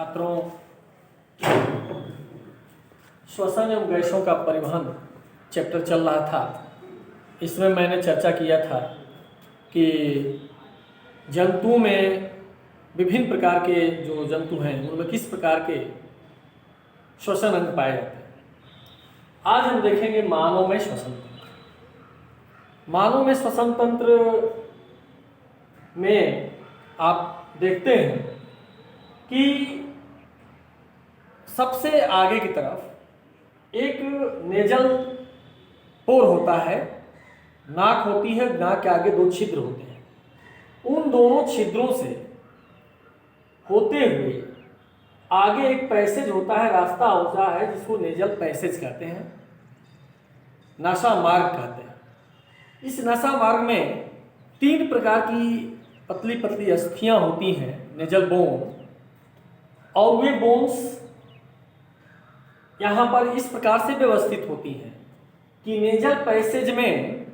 छात्रों, श्वसन एवं गैसों का परिवहन चैप्टर चल रहा था। इसमें मैंने चर्चा किया था कि जंतु में विभिन्न प्रकार के जो जंतु हैं उनमें किस प्रकार के श्वसन अंग पाए जाते हैं। आज हम देखेंगे मानव में श्वसन तंत्र। मानव में श्वसन तंत्र में आप देखते हैं कि सबसे आगे की तरफ एक नेजल पोर होता है, नाक होती है, नाक के आगे दो छिद्र होते हैं। उन दोनों छिद्रों से होते हुए आगे एक पैसेज होता है, रास्ता होता है जिसको नेजल पैसेज कहते हैं, नासा मार्ग कहते हैं। इस नासा मार्ग में 3 प्रकार की पतली पतली अस्थियां होती हैं, नेजल बोन, और वे बोन्स यहाँ पर इस प्रकार से व्यवस्थित होती हैं कि नेजल पैसेज में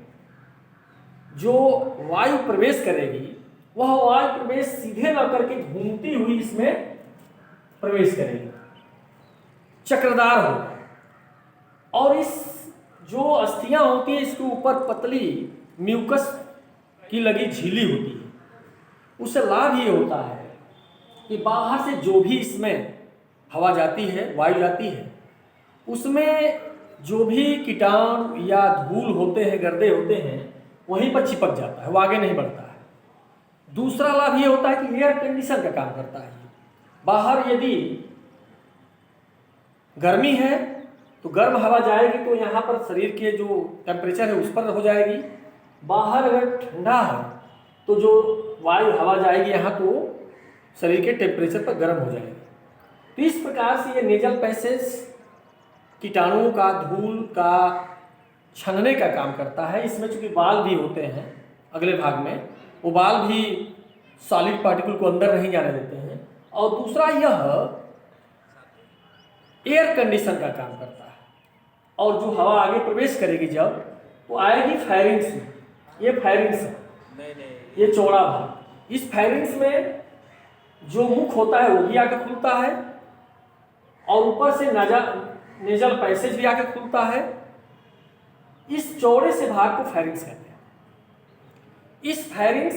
जो वायु प्रवेश करेगी वह वायु प्रवेश सीधे न करके घूमती हुई इसमें प्रवेश करेगी, चक्रदार होगा। और इस जो अस्थियां होती हैं इसके ऊपर पतली म्यूकस की लगी झिल्ली होती है। उससे लाभ ये होता है कि बाहर से जो भी इसमें हवा जाती है, वायु जाती है, उसमें जो भी कीटाणु या धूल होते हैं, गर्दे होते हैं, वहीं पर चिपक जाता है, वो आगे नहीं बढ़ता है। दूसरा लाभ ये होता है कि एयर कंडीशन का काम करता है। बाहर यदि गर्मी है तो गर्म हवा जाएगी तो यहाँ पर शरीर के जो टेम्परेचर है उस पर हो जाएगी। बाहर अगर ठंडा है तो जो वायु हवा जाएगी यहाँ तो शरीर के टेम्परेचर पर गर्म हो जाएगी। तो इस प्रकार से ये नेजल पैसेज कीटाणुओं का, धूल का छनने का काम करता है। इसमें चूंकि बाल भी होते हैं अगले भाग में, वो बाल भी सॉलिड पार्टिकल को अंदर नहीं जाने देते हैं। और दूसरा यह एयर कंडीशन का काम करता है। और जो हवा आगे प्रवेश करेगी जब वो आएगी फायरिंग्स में। ये फायरिंग्स है, ये चौड़ा भाग। इस फायरिंग्स में जो मुख होता है वो भी आगे खुलता है और ऊपर से नेजल पैसेज भी आगे खुलता है। इस चौड़े से भाग को फायरिंग्स कहते हैं। इस फायरिंग्स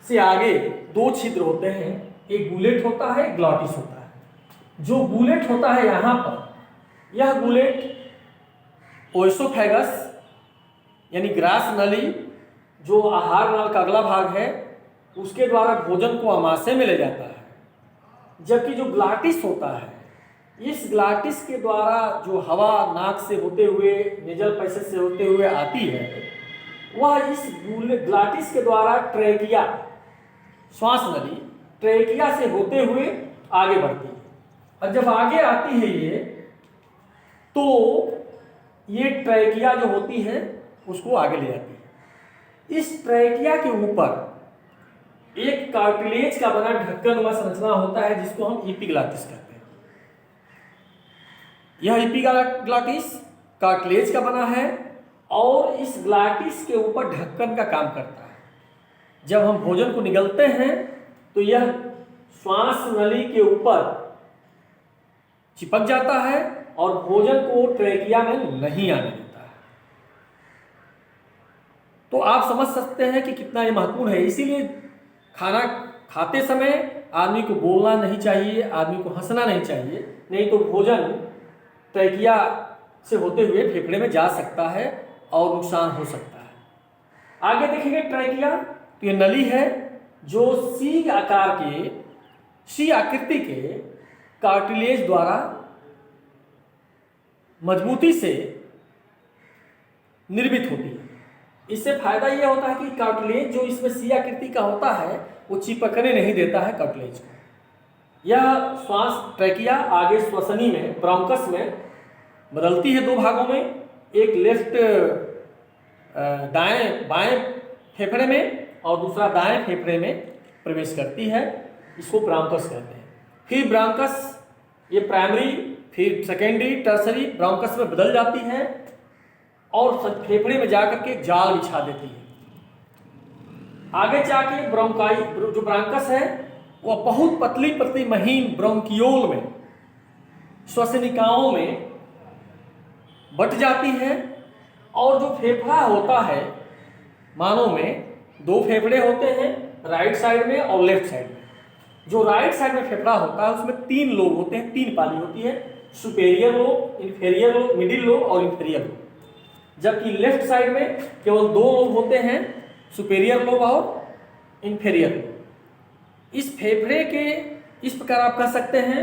से आगे 2 छिद्र होते हैं, एक गुलेट होता है, एक ग्लॉटिस होता है। जो गुलेट होता है यहाँ पर, यह गुलेट ओएसोफेगस यानी ग्रास नली, जो आहार नाल का अगला भाग है, उसके द्वारा भोजन को आमाशय में ले जाता है। जबकि जो ग्लॉटिस होता है, इस ग्लॉटिस के द्वारा जो हवा नाक से होते हुए, नेजल पैसेज से होते हुए आती है, वह इस ग्लॉटिस के द्वारा ट्रेकिया, श्वास नली, ट्रेकिया से होते हुए आगे बढ़ती है। और जब आगे आती है ये, तो ये ट्रेकिया जो होती है उसको आगे ले जाती है। इस ट्रेकिया के ऊपर एक कार्टिलेज का बना ढक्कन व संरचना होता है जिसको हम इपिग्लॉटिस कहते हैं। यह इपिग्लॉटिस कार्टिलेज का बना है और इस ग्लॉटिस के ऊपर ढक्कन का काम करता है। जब हम भोजन को निगलते हैं तो यह श्वास नली के ऊपर चिपक जाता है और भोजन को ट्रेकिया में नहीं आने देता है। तो आप समझ सकते हैं कि कितना ये महत्वपूर्ण है। इसीलिए खाना खाते समय आदमी को बोलना नहीं चाहिए, आदमी को हंसना नहीं चाहिए, नहीं तो भोजन ट्रेकिया से होते हुए फेफड़े में जा सकता है और नुकसान हो सकता है। आगे देखेंगे ट्रेकिया, तो ये नली है जो सी आकार के, सी आकृति के कार्टिलेज द्वारा मजबूती से निर्मित होती है। इससे फायदा यह होता है कि कार्टिलेज जो इसमें सी आकृति का होता है वो चिपकने नहीं देता है कार्टिलेज को। यह श्वास ट्रेकिया आगे श्वसनी में, ब्रोंकस में बदलती है 2 भागों में, एक लेफ्ट दाएं बाएं फेफड़े में और दूसरा दाएं फेफड़े में प्रवेश करती है। इसको ब्रोंकस कहते हैं। फिर ब्रोंकस, ये प्राइमरी, फिर सेकेंडरी, टर्सरी ब्रोंकस में बदल जाती है और फेफड़े में जाकर के जाल बिछा देती है। आगे जाके ब्रोंकाई, जो ब्रोंकस है वह बहुत पतली पतली महीन ब्रोंकियोल में, श्वसनिकाओं में बट जाती है। और जो फेफड़ा होता है मानव में, दो फेफड़े होते हैं, राइट साइड में और लेफ्ट साइड में। जो राइट साइड में फेफड़ा होता है उसमें 3 लोब होते हैं, 3 पाली होती है, superior lobe, inferior lobe, middle lobe और इंफेरियर लोब। जबकि लेफ्ट साइड में केवल 2 लोब होते हैं, सुपेरियर लोब और इंफेरियर लोब। इस फेफड़े के इस प्रकार आप कह सकते हैं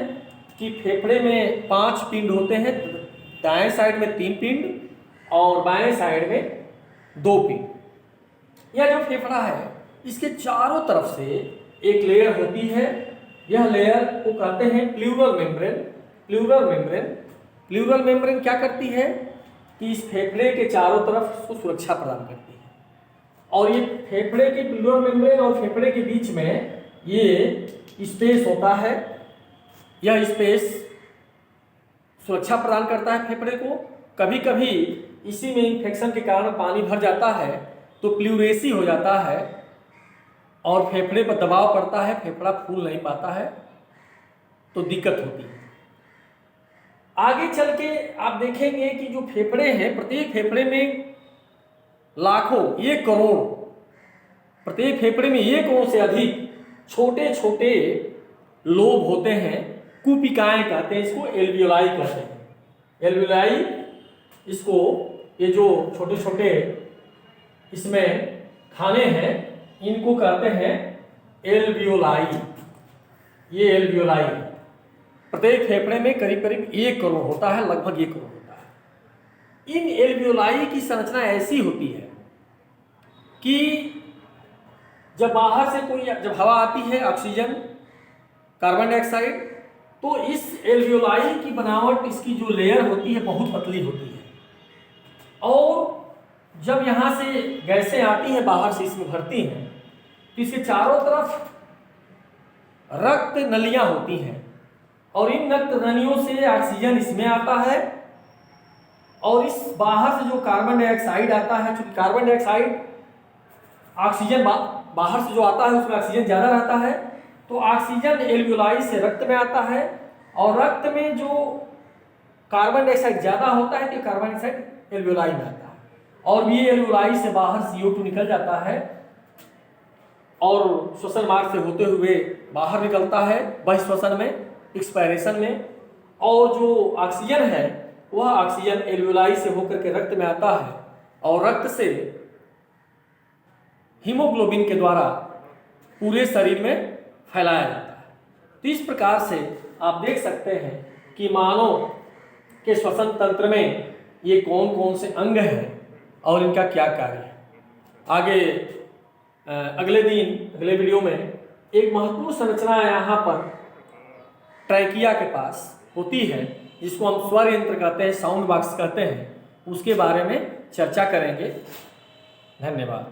कि फेफड़े में 5 पिंड होते हैं, दाएं साइड में 3 पिंड और बाएं साइड में 2 पिंड। यह जो फेफड़ा है इसके चारों तरफ से एक लेयर होती है, यह लेयर को कहते हैं प्लूरल मेम्ब्रेन। प्लूरल मेम्ब्रेन क्या करती है कि इस फेफड़े के चारों तरफ उसको सुरक्षा प्रदान करती है। और ये फेफड़े के प्लूरल मेम्ब्रेन और फेफड़े के बीच में ये स्पेस होता है, यह स्पेस सुरक्षा प्रदान करता है फेफड़े को। कभी कभी इसी में इन्फेक्शन के कारण पानी भर जाता है तो प्लूरेसी हो जाता है और फेफड़े पर दबाव पड़ता है, फेफड़ा फूल नहीं पाता है तो दिक्कत होती है। आगे चल के आप देखेंगे कि जो फेफड़े हैं, प्रत्येक फेफड़े में लाखों, 1 करोड़, प्रत्येक फेफड़े में 1 करोड़ से अधिक छोटे छोटे लोब होते हैं, कुपिकाएं कहते हैं इसको, एल्वियोलाई कहते हैं। एल्वियोलाई इसको, ये जो छोटे छोटे इसमें खाने हैं इनको कहते हैं एल्वियोलाई। ये एल्वियोलाई प्रत्येक फेफड़े में करीब करीब 1 करोड़ होता है, लगभग 1 करोड़ होता है। इन एल्वियोलाई की संरचना ऐसी होती है कि जब बाहर से जब हवा आती है, ऑक्सीजन, कार्बन डाइऑक्साइड, तो इस एल्वियोलाई की बनावट, इसकी जो लेयर होती है बहुत पतली होती है। और जब यहाँ से गैसें आती हैं बाहर से इसमें भरती हैं तो इसके चारों तरफ रक्त नलियाँ होती हैं और इन रक्त नलियों से ऑक्सीजन इसमें आता है और इस बाहर से जो कार्बन डाइऑक्साइड आता है, चूंकि कार्बन डाइऑक्साइड ऑक्सीजन बाहर से जो आता है उसमें ऑक्सीजन ज़्यादा रहता है, तो ऑक्सीजन एल्वियोलाई से रक्त में आता है और रक्त में जो कार्बन डाइऑक्साइड ज़्यादा होता है तो कार्बन डाइऑक्साइड एल्वियोलाई में आता है और ये एल्वियोलाई से बाहर CO2 निकल जाता है और श्वसन मार्ग से होते हुए बाहर निकलता है बहिश्वसन में, एक्सपायरेशन में। और जो ऑक्सीजन है वह ऑक्सीजन एल्वियोलाई से होकर के रक्त में आता है और रक्त से हीमोग्लोबिन के द्वारा पूरे शरीर में फैलाया जाता है। तो इस प्रकार से आप देख सकते हैं कि मानव के श्वसन तंत्र में ये कौन कौन से अंग हैं और इनका क्या कार्य है। आगे अगले वीडियो में एक महत्वपूर्ण संरचना यहाँ पर ट्रैकिया के पास होती है जिसको हम स्वर यंत्र कहते हैं, साउंड बॉक्स कहते हैं, उसके बारे में चर्चा करेंगे। धन्यवाद।